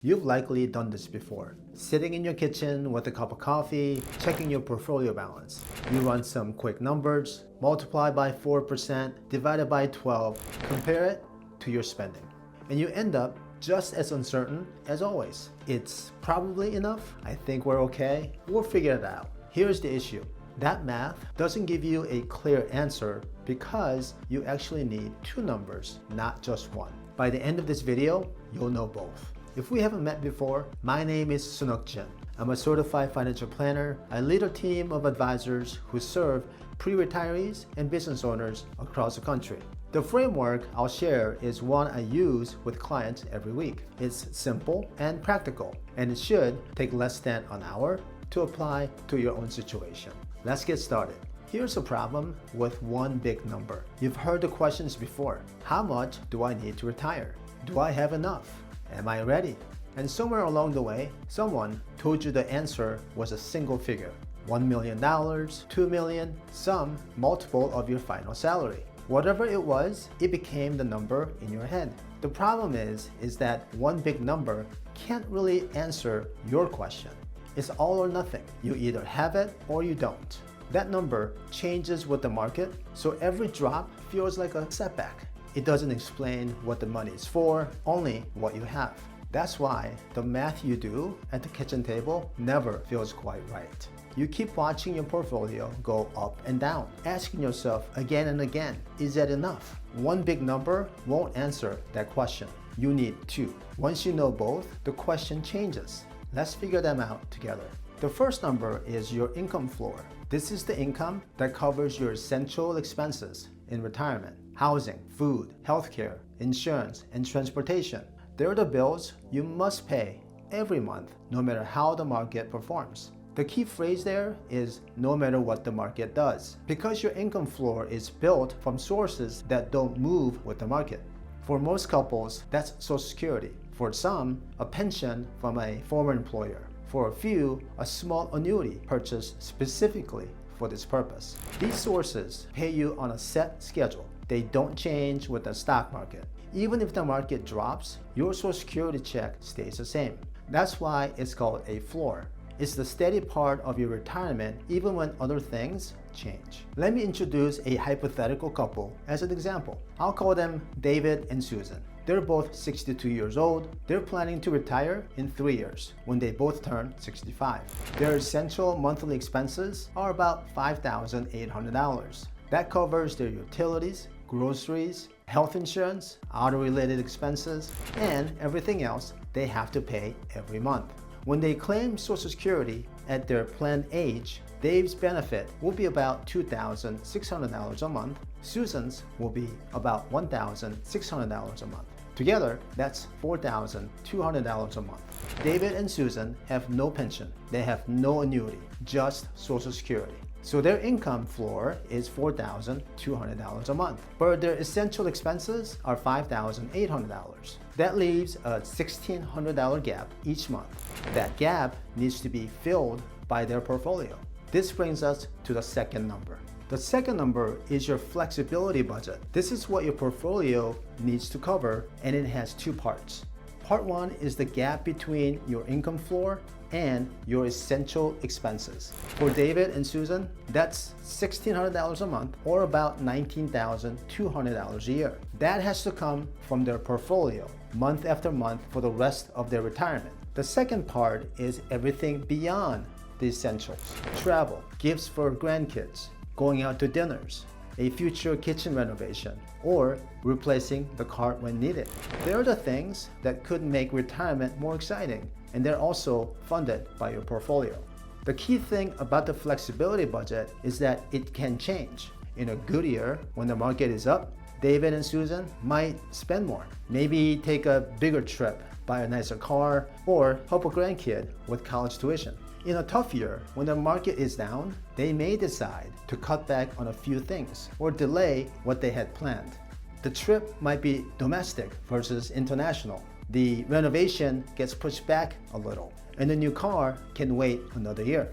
You've likely done this before. Sitting in your kitchen with a cup of coffee, checking your portfolio balance. You run some quick numbers, multiply by 4%, divided by 12, compare it to your spending. And you end up just as uncertain as always. It's probably enough. I think we're okay. We'll figure it out. Here's the issue. That math doesn't give you a clear answer because you actually need two numbers, not just one. By the end of this video, you'll know both. If we haven't met before, my name is Sunok Jin. I'm a certified financial planner. I lead a team of advisors who serve pre-retirees and business owners across the country. The framework I'll share is one I use with clients every week. It's simple and practical, and it should take less than an hour to apply to your own situation. Let's get started. Here's a problem with one big number. You've heard the questions before. How much do I need to retire? Do I have enough? Am I ready? And somewhere along the way, someone told you the answer was a single figure. $1 million, $2 million, some multiple of your final salary. Whatever it was, it became the number in your head. The problem is that one big number can't really answer your question. It's all or nothing. You either have it or you don't. That number changes with the market, so every drop feels like a setback. It doesn't explain what the money is for, only what you have. That's why the math you do at the kitchen table never feels quite right. You keep watching your portfolio go up and down, asking yourself again and again, is that enough? One big number won't answer that question. You need two. Once you know both, the question changes. Let's figure them out together. The first number is your income floor. This is the income that covers your essential expenses in retirement. Housing, food, healthcare, insurance, and transportation. They're the bills you must pay every month, no matter how the market performs. The key phrase there is no matter what the market does, because your income floor is built from sources that don't move with the market. For most couples, that's Social Security. For some, a pension from a former employer. For a few, a small annuity purchased specifically for this purpose. These sources pay you on a set schedule. They don't change with the stock market. Even if the market drops, your Social Security check stays the same. That's why it's called a floor. It's the steady part of your retirement even when other things change. Let me introduce a hypothetical couple as an example. I'll call them David and Susan. They're both 62 years old. They're planning to retire in 3 years when they both turn 65. Their essential monthly expenses are about $5,800. That covers their utilities, groceries, health insurance, auto-related expenses, and everything else they have to pay every month. When they claim Social Security at their planned age, Dave's benefit will be about $2,600 a month. Susan's will be about $1,600 a month. Together, that's $4,200 a month. David and Susan have no pension. They have no annuity, just Social Security. So their income floor is $4,200 a month, but their essential expenses are $5,800. That leaves a $1,600 gap each month. That gap needs to be filled by their portfolio. This brings us to the second number. The second number is your flexibility budget. This is what your portfolio needs to cover, and it has two parts. Part one is the gap between your income floor and your essential expenses. For David and Susan, that's $1,600 a month or about $19,200 a year. That has to come from their portfolio month after month for the rest of their retirement. The second part is everything beyond the essentials. Travel, gifts for grandkids, going out to dinners, a future kitchen renovation, or replacing the cart when needed. They're the things that could make retirement more exciting, and they're also funded by your portfolio. The key thing about the flexibility budget is that it can change. In a good year, when the market is up, David and Susan might spend more. Maybe take a bigger trip, buy a nicer car, or help a grandkid with college tuition. In a tough year, when the market is down, they may decide to cut back on a few things or delay what they had planned. The trip might be domestic versus international. The renovation gets pushed back a little, and the new car can wait another year.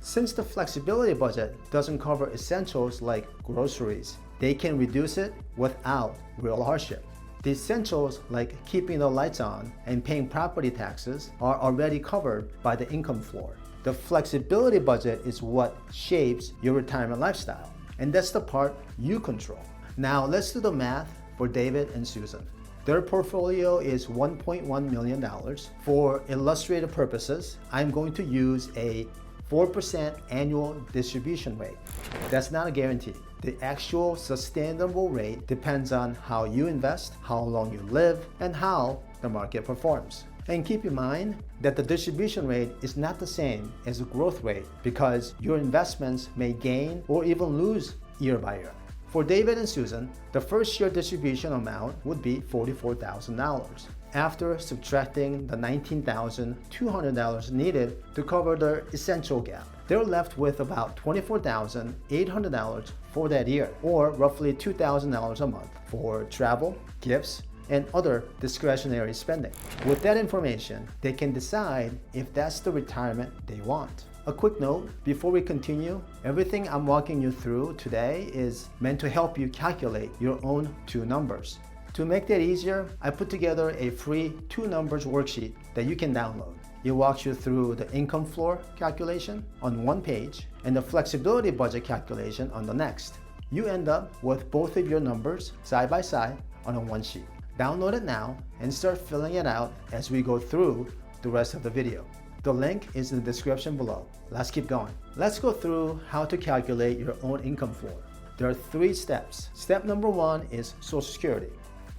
Since the flexibility budget doesn't cover essentials like groceries, they can reduce it without real hardship. The essentials like keeping the lights on and paying property taxes are already covered by the income floor. The flexibility budget is what shapes your retirement lifestyle, and that's the part you control. Now let's do the math for David and Susan. Their portfolio is $1.1 million. For illustrative purposes, I'm going to use a 4% annual distribution rate. That's not a guarantee. The actual sustainable rate depends on how you invest, how long you live, and how the market performs. And keep in mind that the distribution rate is not the same as the growth rate because your investments may gain or even lose year by year. For David and Susan, the first year distribution amount would be $44,000. After subtracting the $19,200 needed to cover their essential gap, they're left with about $24,800 for that year, or roughly $2,000 a month for travel, gifts, and other discretionary spending. With that information, they can decide if that's the retirement they want. A quick note before we continue, everything I'm walking you through today is meant to help you calculate your own two numbers. To make that easier, I put together a free two numbers worksheet that you can download. It walks you through the income floor calculation on one page and the flexibility budget calculation on the next. You end up with both of your numbers side by side on a one sheet. Download it now and start filling it out as we go through the rest of the video. The link is in the description below. Let's keep going. Let's go through how to calculate your own income floor. There are 3 steps. Step number 1 is Social Security.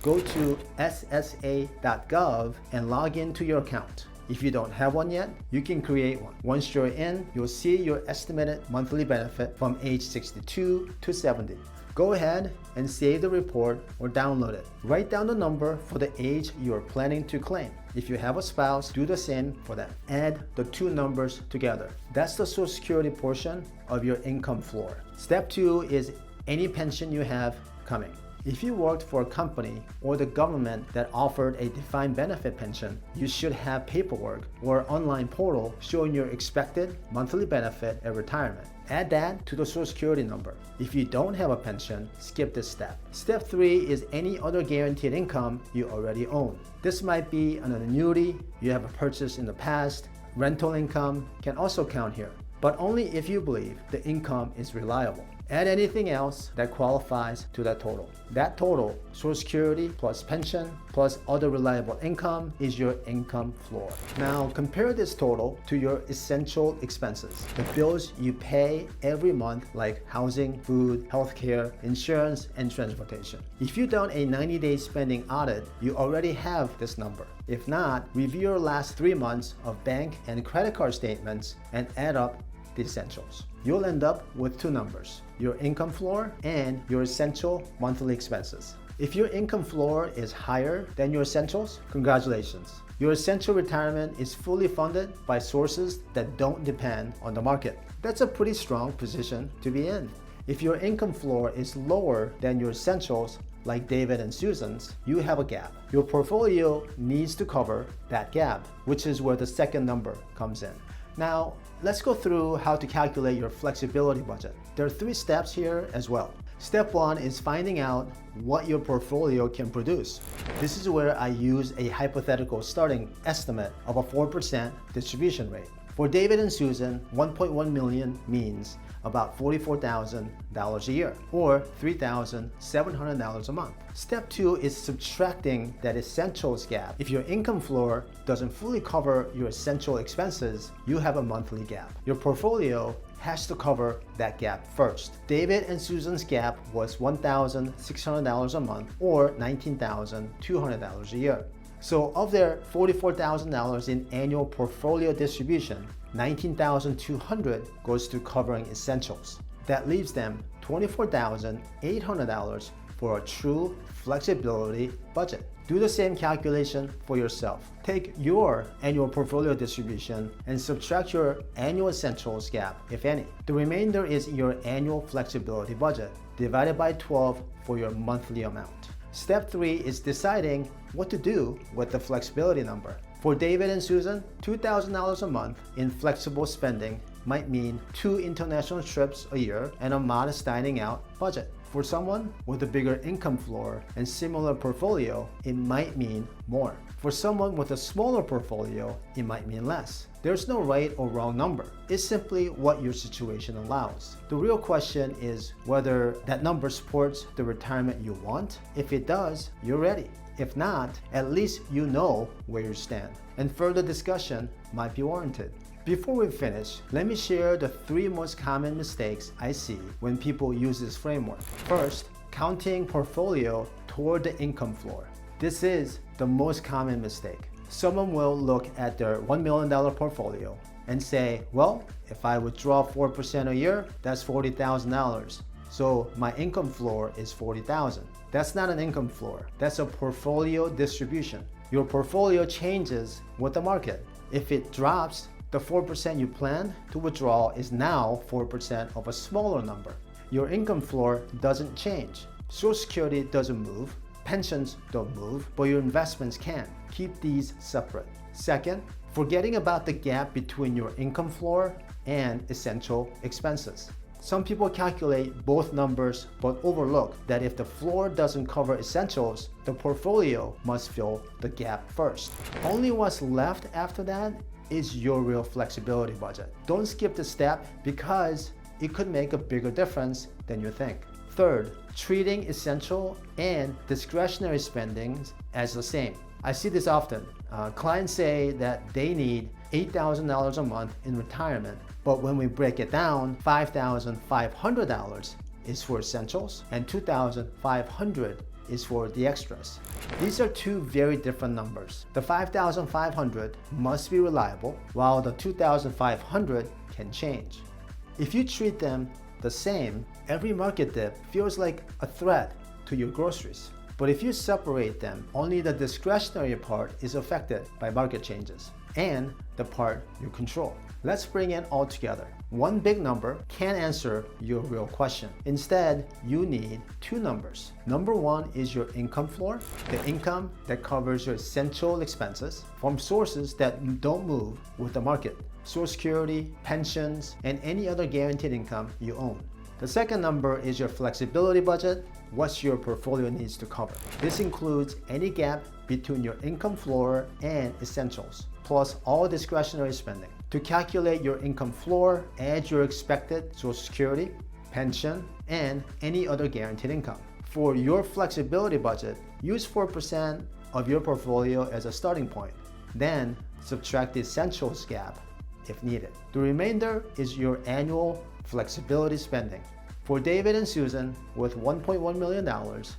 Go to ssa.gov and log into your account. If you don't have one yet, you can create one. Once you're in, you'll see your estimated monthly benefit from age 62 to 70. Go ahead and save the report or download it. Write down the number for the age you are planning to claim. If you have a spouse, do the same for them. Add the two numbers together. That's the Social Security portion of your income floor. Step 2 is any pension you have coming. If you worked for a company or the government that offered a defined benefit pension, you should have paperwork or online portal showing your expected monthly benefit at retirement. Add that to the Social Security number. If you don't have a pension, skip this step. Step 3 is any other guaranteed income you already own. This might be an annuity you have purchased in the past. Rental income can also count here, but only if you believe the income is reliable. Add anything else that qualifies to that total. That total, Social Security plus pension plus other reliable income, is your income floor. Now compare this total to your essential expenses, the bills you pay every month like housing, food, healthcare, insurance, and transportation. If you've done a 90-day spending audit, you already have this number. If not, review your last 3 months of bank and credit card statements and add up the essentials. You'll end up with two numbers, your income floor and your essential monthly expenses. If your income floor is higher than your essentials, congratulations. Your essential retirement is fully funded by sources that don't depend on the market. That's a pretty strong position to be in. If your income floor is lower than your essentials, like David and Susan's, you have a gap. Your portfolio needs to cover that gap, which is where the second number comes in. Now, let's go through how to calculate your flexibility budget. There are 3 steps here as well. Step 1 is finding out what your portfolio can produce. This is where I use a hypothetical starting estimate of a 4% distribution rate. For David and Susan, 1.1 million means about $44,000 a year, or $3,700 a month. Step 2 is subtracting that essentials gap. If your income floor doesn't fully cover your essential expenses, you have a monthly gap. Your portfolio has to cover that gap first. David and Susan's gap was $1,600 a month, or $19,200 a year. So of their $44,000 in annual portfolio distribution, $19,200 goes to covering essentials. That leaves them $24,800 for a true flexibility budget. Do the same calculation for yourself. Take your annual portfolio distribution and subtract your annual essentials gap, if any. The remainder is your annual flexibility budget, divided by 12 for your monthly amount. Step 3 is deciding what to do with the flexibility number. For David and Susan, $2,000 a month in flexible spending might mean 2 international trips a year and a modest dining out budget. For someone with a bigger income floor and similar portfolio, it might mean more. For someone with a smaller portfolio, it might mean less. There's no right or wrong number. It's simply what your situation allows. The real question is whether that number supports the retirement you want. If it does, you're ready. If not, at least you know where you stand, and further discussion might be warranted. Before we finish, let me share the 3 most common mistakes I see when people use this framework. First, counting portfolio toward the income floor. This is the most common mistake. Someone will look at their $1 million portfolio and say, well, if I withdraw 4% a year, that's $40,000. So my income floor is $40,000. That's not an income floor. That's a portfolio distribution. Your portfolio changes with the market. If it drops, the 4% you plan to withdraw is now 4% of a smaller number. Your income floor doesn't change. Social Security doesn't move. Pensions don't move, but your investments can. Keep these separate. Second, forgetting about the gap between your income floor and essential expenses. Some people calculate both numbers but overlook that if the floor doesn't cover essentials, the portfolio must fill the gap first. Only what's left after that is your real flexibility budget. Don't skip the step because it could make a bigger difference than you think. Third, treating essential and discretionary spending as the same. I see this often. Clients say that they need $8,000 a month in retirement, but when we break it down, $5,500 is for essentials and $2,500 is for the extras. These are 2 very different numbers. The $5,500 must be reliable, while the $2,500 can change. If you treat them the same, every market dip feels like a threat to your groceries. But if you separate them, only the discretionary part is affected by market changes, and the part you control. Let's bring it all together. One big number can't answer your real question. Instead, you need 2 numbers. Number 1 is your income floor, the income that covers your essential expenses from sources that don't move with the market. Social Security, pensions, and any other guaranteed income you own. The second number is your flexibility budget, what your portfolio needs to cover. This includes any gap between your income floor and essentials, plus all discretionary spending. To calculate your income floor, add your expected Social Security, pension, and any other guaranteed income. For your flexibility budget, use 4% of your portfolio as a starting point. Then subtract the essentials gap if needed. The remainder is your annual flexibility spending. For David and Susan, with $1.1 million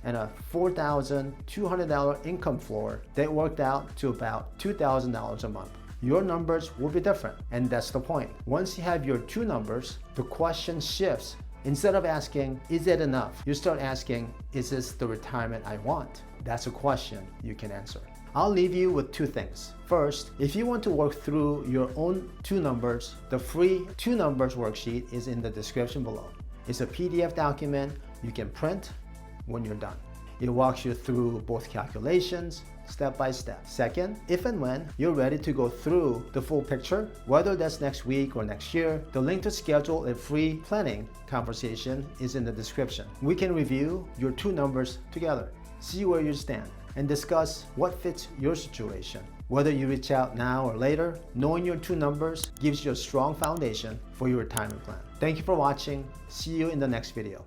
and a $4,200 income floor, that worked out to about $2,000 a month. Your numbers will be different, and that's the point. Once you have your 2 numbers, the question shifts. Instead of asking, is it enough? You start asking, is this the retirement I want? That's a question you can answer. I'll leave you with 2 things. First, if you want to work through your own 2 numbers, the free 2 numbers worksheet is in the description below. It's a PDF document you can print when you're done. It walks you through both calculations, step by step. Second, if and when you're ready to go through the full picture, whether that's next week or next year, the link to schedule a free planning conversation is in the description. We can review your 2 numbers together, see where you stand, and discuss what fits your situation. Whether you reach out now or later, knowing your 2 numbers gives you a strong foundation for your retirement plan. Thank you for watching. See you in the next video.